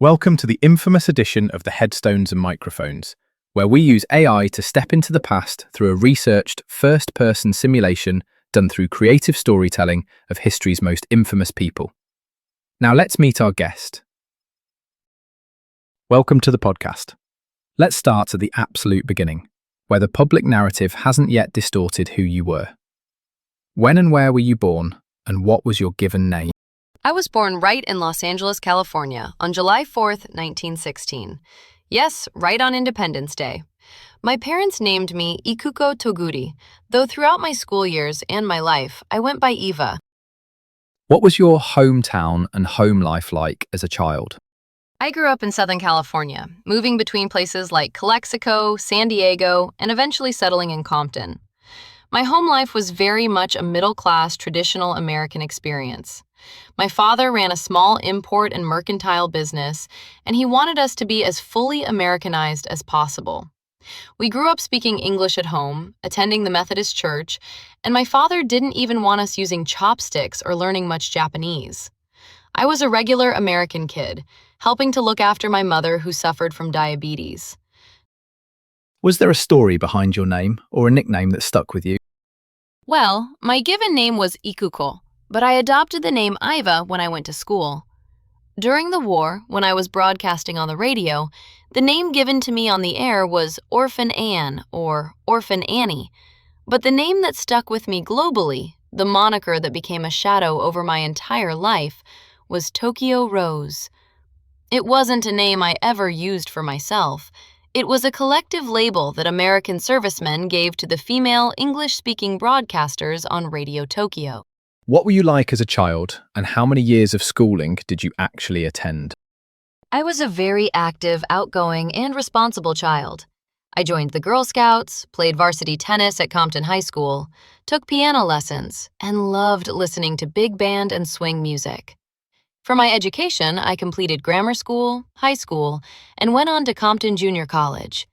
Welcome to the infamous edition of the Headstones and Microphones, where we use AI to step into the past through a researched first-person simulation done through creative storytelling of history's most infamous people. Now let's meet our guest. Welcome to the podcast. Let's start at the absolute beginning, where the public narrative hasn't yet distorted who you were. When and where were you born, and what was your given name? I was born right in Los Angeles, California, on July 4th, 1916. Yes, right on Independence Day. My parents named me Ikuko Toguri, though throughout my school years and my life, I went by Iva. What was your hometown and home life like as a child? I grew up in Southern California, moving between places like Calexico, San Diego, and eventually settling in Compton. My home life was very much a middle-class, traditional American experience. My father ran a small import and mercantile business, and he wanted us to be as fully Americanized as possible. We grew up speaking English at home, attending the Methodist church, and my father didn't even want us using chopsticks or learning much Japanese. I was a regular American kid, helping to look after my mother who suffered from diabetes. Was there a story behind your name or a nickname that stuck with you? Well, my given name was Ikuko, but I adopted the name Iva when I went to school. During the war, when I was broadcasting on the radio, the name given to me on the air was Orphan Anne or Orphan Annie, but the name that stuck with me globally, the moniker that became a shadow over my entire life, was Tokyo Rose. It wasn't a name I ever used for myself. It was a collective label that American servicemen gave to the female English-speaking broadcasters on Radio Tokyo. What were you like as a child, and how many years of schooling did you actually attend? I was a very active, outgoing, and responsible child. I joined the Girl Scouts, played varsity tennis at Compton High School, took piano lessons, and loved listening to big band and swing music. For my education, I completed grammar school, high school, and went on to Compton Junior College.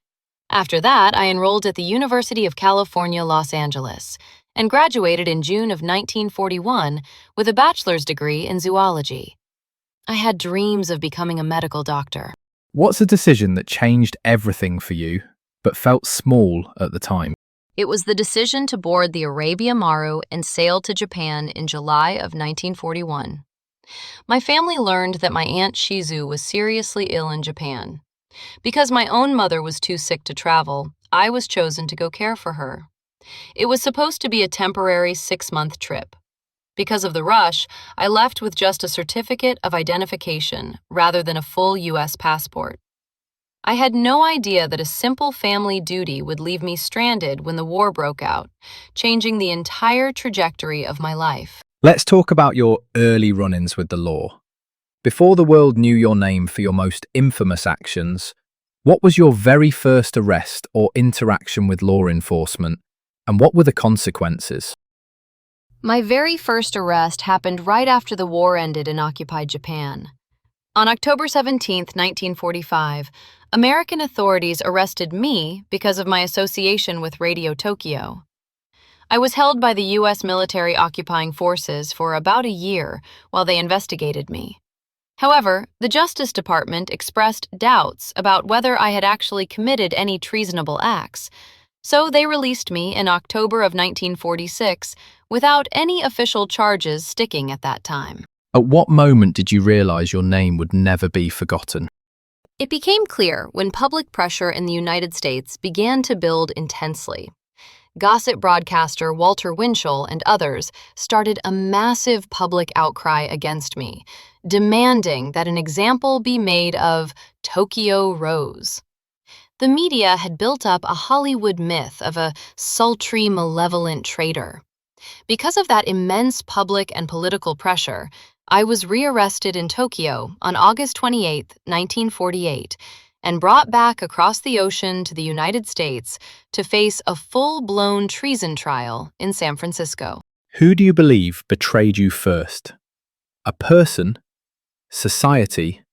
After that, I enrolled at the University of California, Los Angeles, and graduated in June of 1941 with a bachelor's degree in zoology. I had dreams of becoming a medical doctor. What's a decision that changed everything for you, but felt small at the time? It was the decision to board the Arabia Maru and sail to Japan in July of 1941. My family learned that my Aunt Shizu was seriously ill in Japan. Because my own mother was too sick to travel, I was chosen to go care for her. It was supposed to be a temporary 6-month trip. Because of the rush, I left with just a certificate of identification rather than a full U.S. passport. I had no idea that a simple family duty would leave me stranded when the war broke out, changing the entire trajectory of my life. Let's talk about your early run-ins with the law. Before the world knew your name for your most infamous actions, what was your very first arrest or interaction with law enforcement, and what were the consequences? My very first arrest happened right after the war ended in occupied Japan. On October 17, 1945, American authorities arrested me because of my association with Radio Tokyo. I was held by the U.S. military occupying forces for about a year while they investigated me. However, the Justice Department expressed doubts about whether I had actually committed any treasonable acts, so they released me in October of 1946 without any official charges sticking at that time. At what moment did you realize your name would never be forgotten? It became clear when public pressure in the United States began to build intensely. Gossip broadcaster Walter Winchell and others started a massive public outcry against me, demanding that an example be made of Tokyo Rose. The media had built up a Hollywood myth of a sultry, malevolent traitor. Because of that immense public and political pressure, I was rearrested in Tokyo on August 28, 1948, and brought back across the ocean to the United States to face a full-blown treason trial in San Francisco. Who do you believe betrayed you first? A person, society,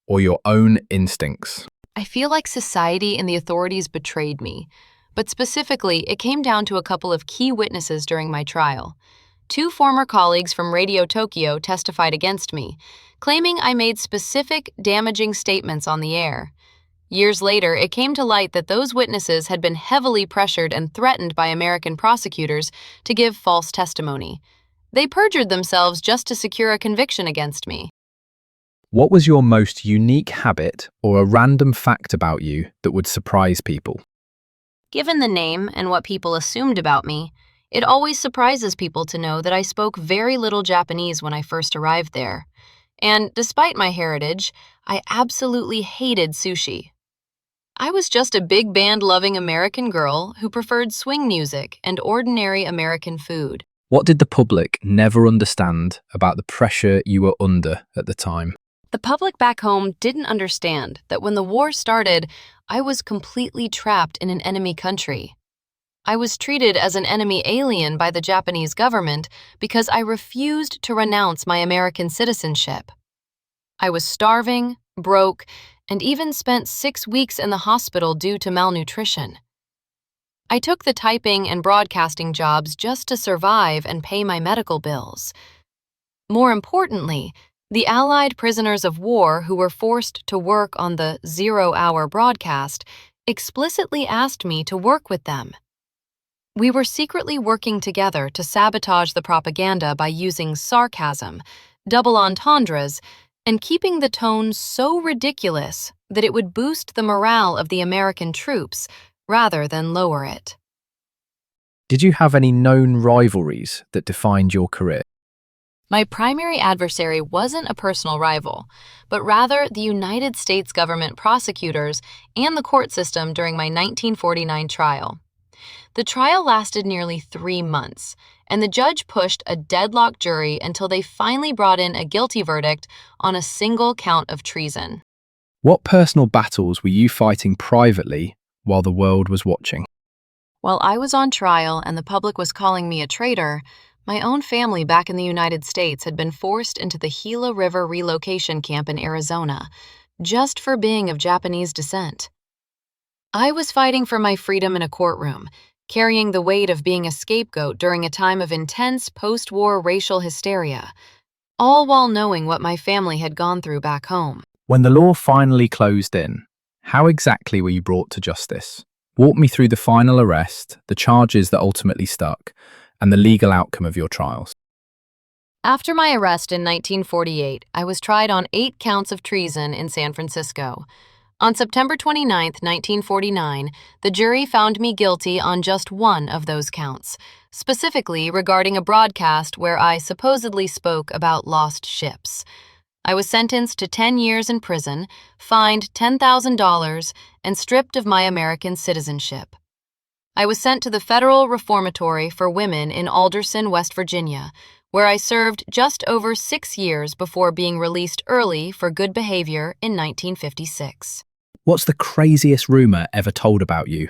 or your own instincts? I feel like society and the authorities betrayed me, but specifically, it came down to a couple of key witnesses during my trial. Two former colleagues from Radio Tokyo testified against me, claiming I made specific, damaging statements on the air. Years later, it came to light that those witnesses had been heavily pressured and threatened by American prosecutors to give false testimony. They perjured themselves just to secure a conviction against me. What was your most unique habit or a random fact about you that would surprise people? Given the name and what people assumed about me, it always surprises people to know that I spoke very little Japanese when I first arrived there. And despite my heritage, I absolutely hated sushi. I was just a big band-loving American girl who preferred swing music and ordinary American food. What did the public never understand about the pressure you were under at the time? The public back home didn't understand that when the war started, I was completely trapped in an enemy country. I was treated as an enemy alien by the Japanese government because I refused to renounce my American citizenship. I was starving, broke, and even spent 6 weeks in the hospital due to malnutrition. I took the typing and broadcasting jobs just to survive and pay my medical bills. More importantly, the Allied prisoners of war who were forced to work on the 0-hour broadcast explicitly asked me to work with them. We were secretly working together to sabotage the propaganda by using sarcasm, double entendres, and keeping the tone so ridiculous that it would boost the morale of the American troops rather than lower it. Did you have any known rivalries that defined your career? My primary adversary wasn't a personal rival, but rather the United States government prosecutors and the court system during my 1949 trial. The trial lasted nearly 3 months, and the judge pushed a deadlock jury until they finally brought in a guilty verdict on a single count of treason. What personal battles were you fighting privately while the world was watching? While I was on trial and the public was calling me a traitor, my own family back in the United States had been forced into the Gila River relocation camp in Arizona, just for being of Japanese descent. I was fighting for my freedom in a courtroom, carrying the weight of being a scapegoat during a time of intense post-war racial hysteria, all while knowing what my family had gone through back home. When the law finally closed in, how exactly were you brought to justice? Walk me through the final arrest, the charges that ultimately stuck, and the legal outcome of your trials. After my arrest in 1948, I was tried on 8 counts of treason in San Francisco. On September 29, 1949, the jury found me guilty on just 1 of those counts, specifically regarding a broadcast where I supposedly spoke about lost ships. I was sentenced to 10 years in prison, fined $10,000, and stripped of my American citizenship. I was sent to the Federal Reformatory for Women in Alderson, West Virginia, where I served just over 6 years before being released early for good behavior in 1956. What's the craziest rumor ever told about you?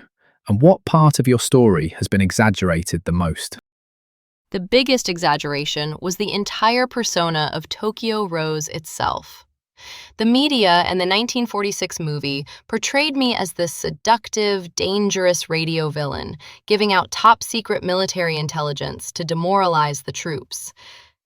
And what part of your story has been exaggerated the most? The biggest exaggeration was the entire persona of Tokyo Rose itself. The media and the 1946 movie portrayed me as this seductive, dangerous radio villain, giving out top-secret military intelligence to demoralize the troops.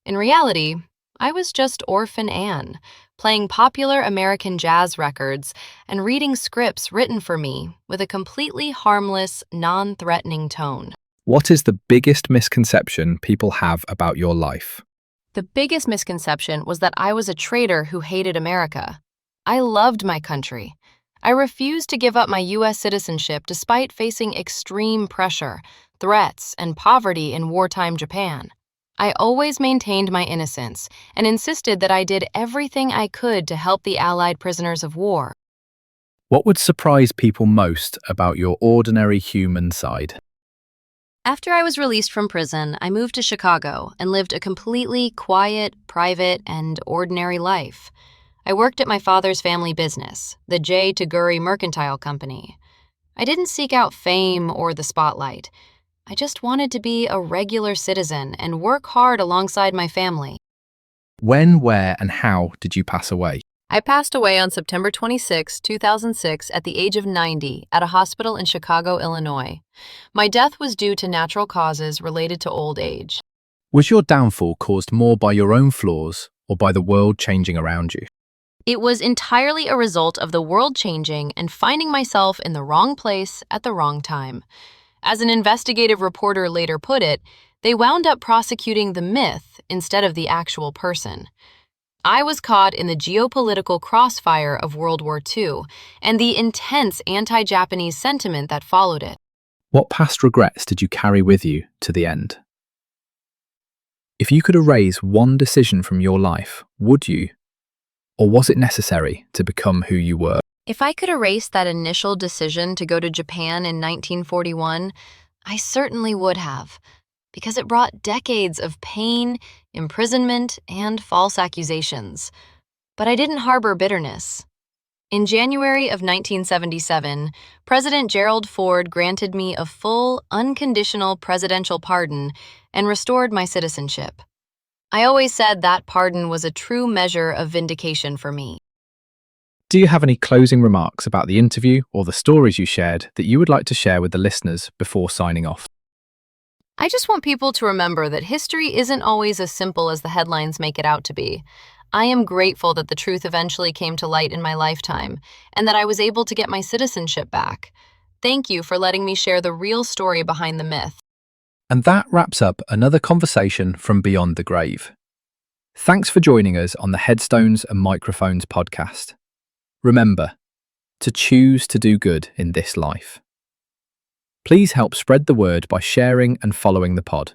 In reality, I was just Orphan Anne, playing popular American jazz records and reading scripts written for me with a completely harmless, non-threatening tone. What is the biggest misconception people have about your life? The biggest misconception was that I was a traitor who hated America. I loved my country. I refused to give up my U.S. citizenship despite facing extreme pressure, threats, and poverty in wartime Japan. I always maintained my innocence and insisted that I did everything I could to help the Allied prisoners of war. What would surprise people most about your ordinary human side? After I was released from prison, I moved to Chicago and lived a completely quiet, private, and ordinary life. I worked at my father's family business, the J. Toguri Mercantile Company. I didn't seek out fame or the spotlight. I just wanted to be a regular citizen and work hard alongside my family. When, where, and how did you pass away? I passed away on September 26, 2006, at the age of 90 at a hospital in Chicago, Illinois. My death was due to natural causes related to old age. Was your downfall caused more by your own flaws or by the world changing around you? It was entirely a result of the world changing and finding myself in the wrong place at the wrong time. As an investigative reporter later put it, they wound up prosecuting the myth instead of the actual person. I was caught in the geopolitical crossfire of World War II and the intense anti-Japanese sentiment that followed it. What past regrets did you carry with you to the end? If you could erase one decision from your life, would you? Or was it necessary to become who you were? If I could erase that initial decision to go to Japan in 1941, I certainly would have, because it brought decades of pain, imprisonment, and false accusations. But I didn't harbor bitterness. In January of 1977, President Gerald Ford granted me a full, unconditional presidential pardon and restored my citizenship. I always said that pardon was a true measure of vindication for me. Do you have any closing remarks about the interview or the stories you shared that you would like to share with the listeners before signing off? I just want people to remember that history isn't always as simple as the headlines make it out to be. I am grateful that the truth eventually came to light in my lifetime and that I was able to get my citizenship back. Thank you for letting me share the real story behind the myth. And that wraps up another conversation from Beyond the Grave. Thanks for joining us on the Headstones and Microphones podcast. Remember, to choose to do good in this life. Please help spread the word by sharing and following the pod.